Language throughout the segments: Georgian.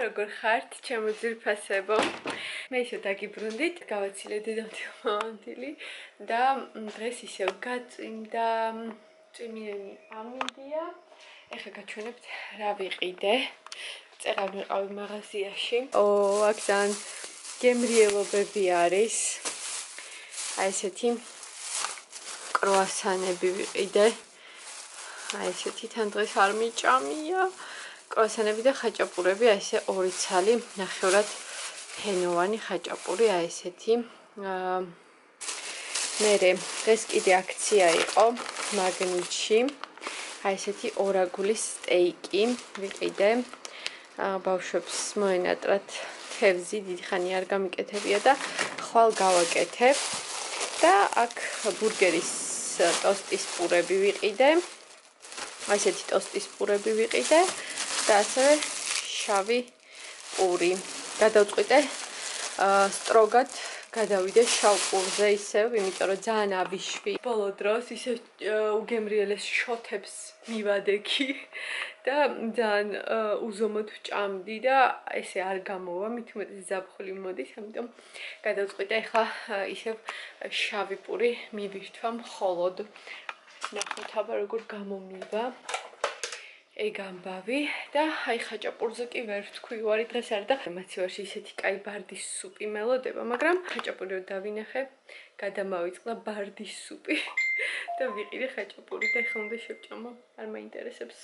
როგორ ხართ, ჩემო ძირფასებო? მე ისე დაგიბრუნდით, გავაცილე დედამთილ და დღეს ისევ გაწვიმდა, წვიმიანი ამინდია. ეხლა გაჩვენებთ რა ვიყიდე. წერან ვიყავი მაღაზიაში. აქ ძალიან გემრიელობები არის. აი ესეთი კრუასანები ვიყიდე. აი ესეთი თან დღეს არ მიჭამია. კრუასანები და ხაჭაპურები, აი ესე ორი ცალი, ნახევრად ფენოვანი ხაჭაპური, აი ესეთი. მერე დღეს კიდე აქცია იყო მაგნიტში. აი ესეთი ორაგულის სტეიკი ვიყიდე. ბავშვებს მოენატრათ თევზი, დიდი ხანი არ გამიკეთებია და ხვალ გავაკეთებ. და აქ ბურგერის ტოსტის პურები ვიყიდე. აი ესეთი ტოსტის პურები ვიყიდე და ასევე შავი პური. გადავწყვიტე სტროგად გადავიდე შავ პურზე ისევ, იმიტომ რომ ძალიან აბიშვი. ბოლო დროს ისე უგემრიელეს შოთებს მივადექი და ძალიან უზომოდ ვჭამდი და ესე არ გამოვა, მით უმეტეს ზაფხული მოდის, ამიტომ გადავწყვიტე ახლა ისევ შავი პური მივირთვა მხოლოდ. ნახოთ აბა როგორ გამომივა. ეგ ამბავი და აი ხაჭაპურზე კი ვერ ვთქვი უარი დღეს არ და მაცივარში ისეთი კაი ბარდის სუპი მელოდება, მაგრამ ხაჭაპური რო დავინახე, გადამავიწყდა ბარდის სუპი და ვიყიდე ხაჭაპური და ეხლა უნდა შევჭამო, არ მაინტერესებს.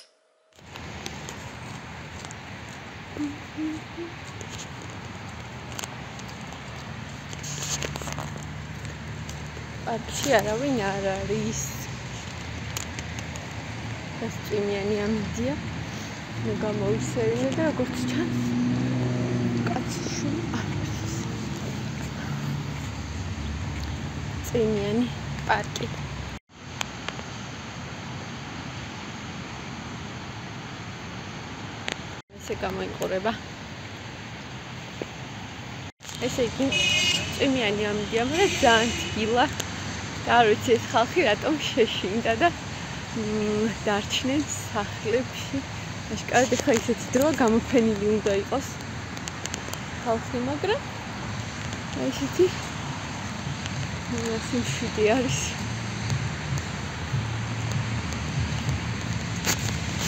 პარკში არავინ არ არის. წვიმიანი ამინდია. მე გამოვისერინე და როგორც ჩანს, კაცი არ არის. წვიმიანი პარკი. ესე გამოიყურება. ესე იგი წვიმიანი ამინდია, მაგრამ ძალიან თბილა. და არ ვიცი ეს ხალხი რატომ შეშინდა და დარჩნენ სახლებში. აშკარად ახლა ისეთი დროა გამოფენილი უნდა იყოს ხალხი, მაგრამ აი ესეთი სიმშვიდე არის.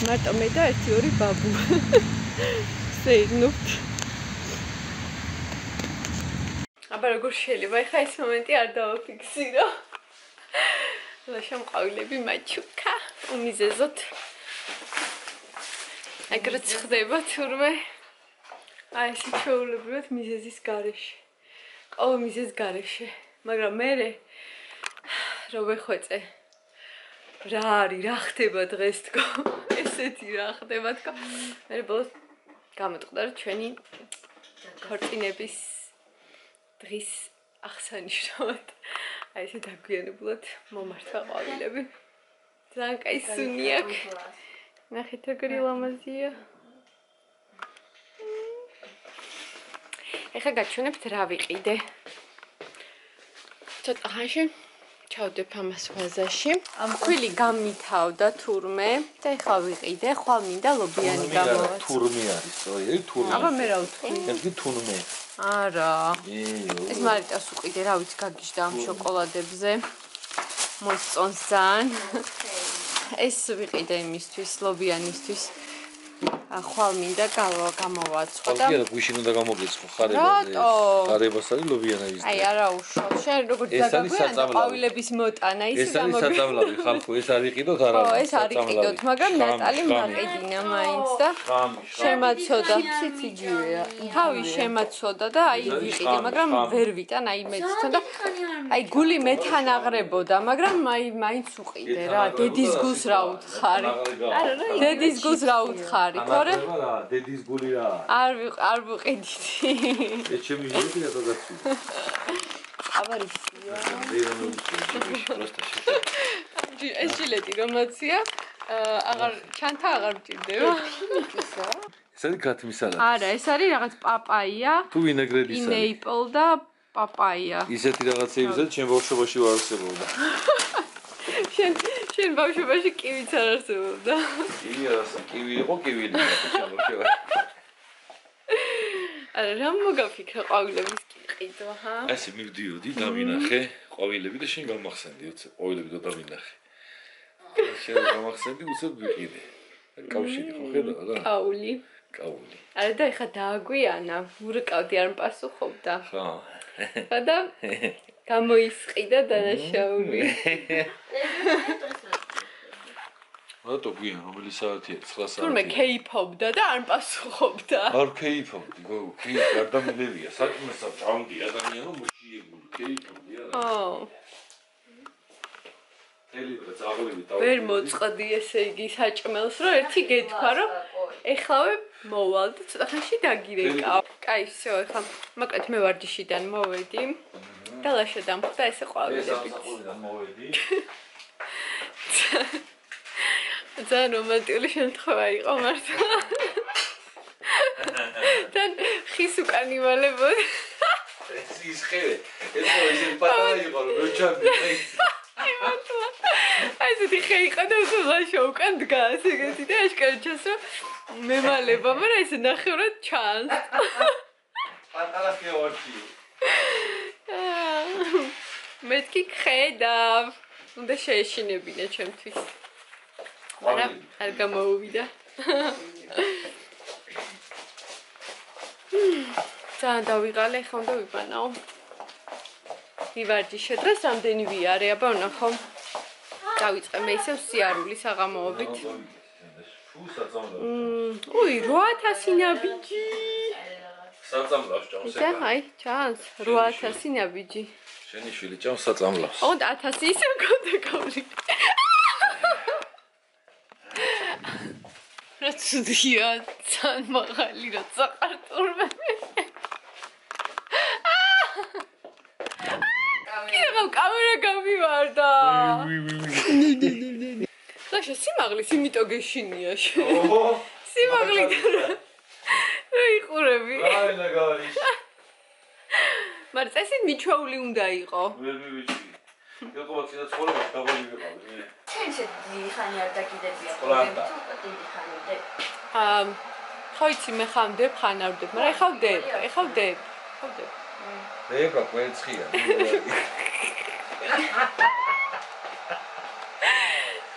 მარტო მე და 1-2 ბაბუ ვსეირნობთ. აბა როგორ შეიძლება ახლა ეს მომენტი არ დავაფიქსირო. შემყვავილები მაჩუკა უმიზეზოთ. ეგრეც ხდება თურმე. აი ესე ჩვეულებრივად მიზეზის გარეშე. ყოველ მიზეზ გარეშე. მაგრამ მე რო ვეხვეწე რა არის, რა ხდება დღეს თქო. ესეთი რა ხდება თქო. მე ბოლოს გამოტყდა რომ ჩვენი ქორწინების დღის აღსანიშნავად აი ესე დაგვიანებულად მომართვა ყვავილები. ძალიან კაი სუნი აქვს. ნახეთ როგორი ლამაზია. ეხლა გაჩვენებთ რა ვიყიდე. ცოტა ხანში ჩავდებ ამას ვაზაში. ამქვილი გამითავდა თურმე და ეხლა ვიყიდე. ხვალ მინდა ლობიანი გამოვაც. თურმე არის, სწორი, თურმე. აბა მე რა ვთქვი? ერთი თურმე. არა. ეს მარიტას უყიდე, რა ვიცი, გაგიჟდა ამ შოკოლადებზე. მოსწონს ძალიან. ეს ვიყიდე იმისთვის, ლობიანისთვის. ხვალ მინდა გამოვაწყო და ხალხი გვიშინ უნდა გამოგეცხო ხარებაზე. ხარებას არის ლობიანების. აი არა უშო. შენ როგორც დაგაგვიანდა ყვავილების მოტანა, ისე გამოგვი. ეს არის საწამლავი ხალხო, ეს არ იყიდოთ არა. ეს არ იყიდოთ, მაგრამ ნატალი მაყიდინა მაინც და შემაცოდა. ციციც იგივეა. თავი შემაცოდა და აი ვიყიდე, მაგრამ ვერ ვიტან აი მეცთან და აი გული მეთან აღრებოდა, მაგრამ აი მაინც უყიდე რა. დედის გულს რა უთხარი. არა რა, დედის გულს რა უთხარი, თორე დედის გული რა. არ ვიყიდითი. ეს ჩემი ჟილეტი რატოგაცი. აბარისია. ეს ჟილეტი რომაცია, აღარ ჩანთა აღარ მჭირდება. ეს არის გათმისალად. არა, ეს არის რაღაც პაპაია. თუ ვინეგრედის არის. პინეიპლ და პაპაია. ისეთი რაღაცებისაც ჩემ ბავშვობაში ვარ არსებობდა. შენ ბავშვობაში კივიც არ არსებობდა. კივი იყო, კივი იყო ჩემ ბავშვობაში. არა, რა მოგაფიქრე ყვავილების ყიდვა, ჰა? ასე მივდიოდი, დავინახე ყვავილები და შენ გამახსენდი, ყვავილები და დავინახე. შენ გამახსენდი, უცებ ვიყიდე. კავშირი ხო ხედავ რა? კაული. არა და ეხა დააგვიანა, ურკავდი არ მპასუხობდა. ხო. და გამოისყიდა დანაშაული. რატო გვიან რომელი საათია? 9 საათი. თურმე კეიფობდა და არ მპასუხობდა. არ კეიფობდი, კეიფ გარდამილევია, საჭმესა ჭამდი ადამიანო მოშიებული, კეიფობდი არა. თელიდრე წაღლები და ვერ მოწყდი ესე იგი საჭმელს, რომ ერთი გეთქვა, რომ ეხლავე მოვალ და ცოტა ხანში დაგირეკავ. კაი, всё, ეხლა მოკლედ მე ვარჯიშიდან მოვედი. და ლაშა დამხვდა ესე ყვავილებით. ეს მოვედი. ძალიან რომანტიკული შემთხვევა იყო მართლა. თან ხის უკან ივალებოდი. ეს ის ხევე. ეს ისე პატარა იყო რომ მოჩამდი. აი ესეთი ხე იყო და ლაშა უკან დგას ეგეთი და აშკარად ჩასო მემალება, მაგრამ ესე ნახევრად ჩანს. პატარა ხე ვარჩი. მეთქი ხედავ. უნდა შეეშინებინა ჩემთვის. მაგრამ არ გამოუვიდა. ძალიან დავიღალე, ხა უნდა ვიბანაო. ვივარჯიშე დღეს რამდენი ვიარე, აბა ვნახო. დავიწყე მე ისევ სიარული საღამოობით. უი, 8000 ნაბიჯი. საწამლავს ჭამს ეხა. აი, ჩანს 8000 ნაბიჯი. შენი შვილი ჭამს საწამლავს. ოღონდ 1000 ისევ გქონდა კავრი. რა ცუდია, ძალიან მაღალი რა წაყარტურმე. კიდევ კამერა გამივარდა. ლაშა სიმაღლის იმიტომ გეშინია შენ. სიმაღლი რა იყურები? აი ნაგარი. მაგრამ წესით მიჩვეული უნდა იყო. ვერ მივიჭი. ეხლა ცოტა ცხოვრება დაბალი ვიყავი მე. შენ შედი ხანი არ დაგიდებია. ყლანდა. ხო იცი მე ხამდებ ხან არ ვდებ, მაგრამ ეხა ვდებ. ეკა კვერცხია.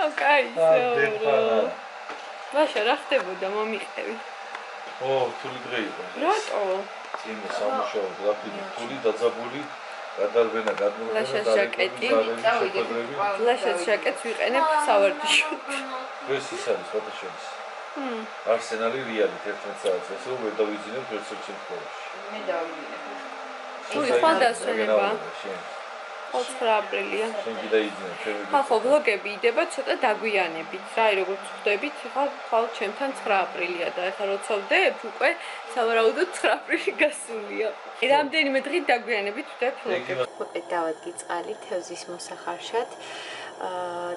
ოკეი, ვაშა რა ხდებოდა მომიყევი. თული დღე იყო. რატო? წინ სამუშაო გრაფიკი, თული დაძაბული, გადარბენა, გადმოღება. ლაშას ჟაკეტი, ლაშას ჟაკეტს ვიყენებ სავარჯიშოდ. ეს ის არის ფოტოშოპის. არსენალი რეალი 11 საათს, ესე ვერ დავიძინებ ერთ შემთხვევაში. მე დავიძინებ. უი, ხვალ დასვენება. 9 აპრილია. შენ კიდე იძინებ, შენ ვიგებ. ხო, ბლოგები იდება ცოტა დაგვიანებით. რა, როგორც ხვდებით, ხვალ ჩემთან 9 აპრილია და ეხლა როცა ვდებ, უკვე სავარაუდოდ 9 აპრილი გასულია. რამდენიმე დღით დაგვიანებით ვდებ ბლოგებს. მოკლედ დავადგი წყალი თევზის მოსახარშად.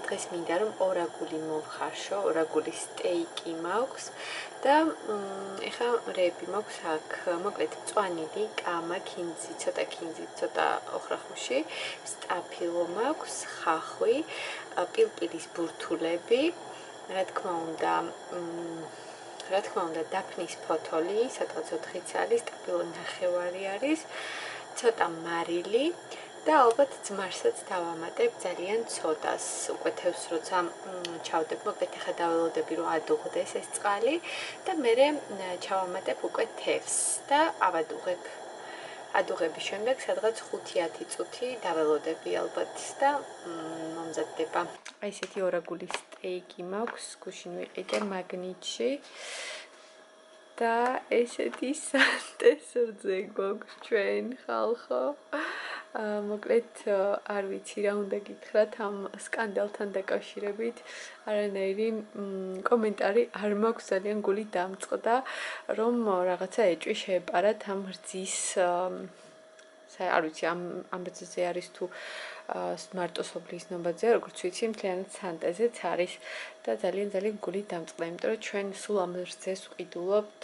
დღეს მინდა რომ ორაგული მოვხარშო, ორაგულის სტეიკი მაქვს და ეხლა რები მაქვს აქ, მოკლედ მწვანილი, კამა, ქინძი, ცოტა ოხრახუში, სტაფილო მაქვს, ხახვი, პილპილის ბურთულები, რა თქმა უნდა, დაფნის ფოთოლი, სადღაც 4-იც არის, სტაფილო ნახევარი არის, ცოტა მარილი და ალბათ ძმარსაც დავამატებ ძალიან ცოტას. უკვე თევზს როცა ჩავდებ, მოკლედ ახლა დაველოდები რომ ადუღდეს ეს წყალი და მერე ჩავამატებ უკვე თევზს და ავადუღებ. ადუღების შემდეგ სადღაც 5-10 წუთი დაველოდები ალბათ და მომზადდება. აი ესეთი ორაგული სტეიკი მაქვს, გუშინ ვიყიდე მაგნიტში. და ესეთი სანტეს რძე გვაქვს ჩვენ ხალხო. მოკლედ არ ვიცი რა უნდა გითხრათ ამ სკანდალთან დაკავშირებით. არანაირი კომენტარი არ მაქვს, ძალიან გული დამწყდა, რომ რაღაცა ეჭვი შეეპარათ ამ რძის არ ვიცი ამ რძეზე არის თუ მარტო სოფლის ნობაძე, როგორც ვიცი, მთლიანად სანტეზეც არის და ძალიან გული დამწყდა, იმიტომ რომ ჩვენ სულ ამ რძეს ვყიდულობთ,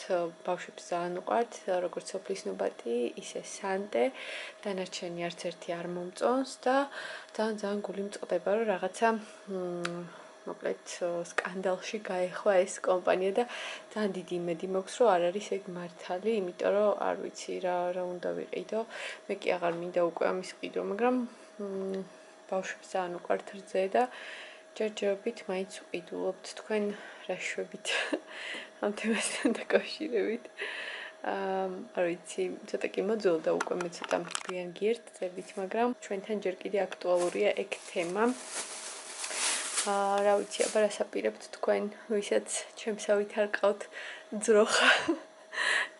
ბავშვებს ძალიან უყვართ, როგორც სოფლის ნობადი, ისე სანტე, დანარჩენი არც ერთი არ მომწონს და ძალიან გული მწყდება, რომ რაღაცა მოკლედ სკანდალში გაეხვა ეს კომპანია და ძალიან დიდი იმედი მაქვს, რომ არ არის ეგ მართალი, იმიტომ რომ არ ვიცი რა უნდა ვიყიდო. მე კი აღარ მინდა უკვე ამის ყიდვა, მაგრამ ბავშვებს ძალიან უყვართ რძე და ჯერჯერობით მაინც ვყიდულობთ. თქვენ რა შვებით ამ თემასთან დაკავშირებით? არ ვიცი, ცოტა კი მოძველდა უკვე მე ცოტა გვიან გიერთწებით, მაგრამ ჩვენთან ჯერ კიდე აქტუალურია ეგ თემა. რა ვიცი, აბა რას აპირებთ თქვენ, ვისაც ჩემსავით არ ყავთ ძროხა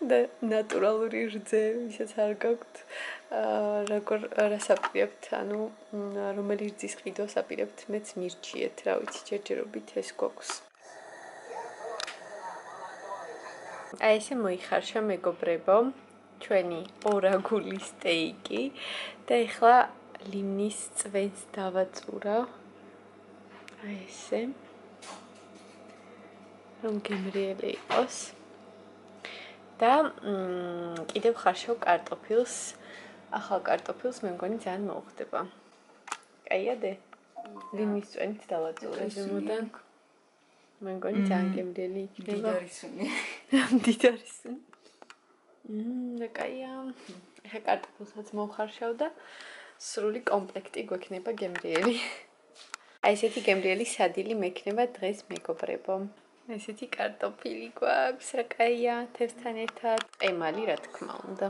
და ნატურალური რძე, ვისაც არ გაქვთ, რას აპირებთ, ანუ რომელი რძის ყიდვას აპირებთ, მეც მირჩიეთ, რა ვიცი, ჯერჯერობით ეს გვაქვს. აი ესე მოიხარშა მეგობრებო, ჩვენი ორაგული სტეიკი და ეხლა ლინის წვენს დავაწურავ. აი ესე. რომ გემრიელი იყოს. და კიდევ ხარშავ კარტოფილს. ახალ კარტოფილს მე მგონი ძალიან მოუხდება. კაიადე? ლინის წვენით დავაწურე ზემოდან. მე მგონი ძალიან გემრიელი იქნება. მდიდარი სუნი. და კაია. ეხა კარტოფილსაც მოვხარშავ და სრული კომპლექტი გვექნება გემრიელი. აი ესეთი გემრიელი სადილი მექნება დღეს მეგობრებო. ესეთი კარტოფილი გვაქვს, რა კაია, თევზთან ერთად. ემალი რა თქმა უნდა.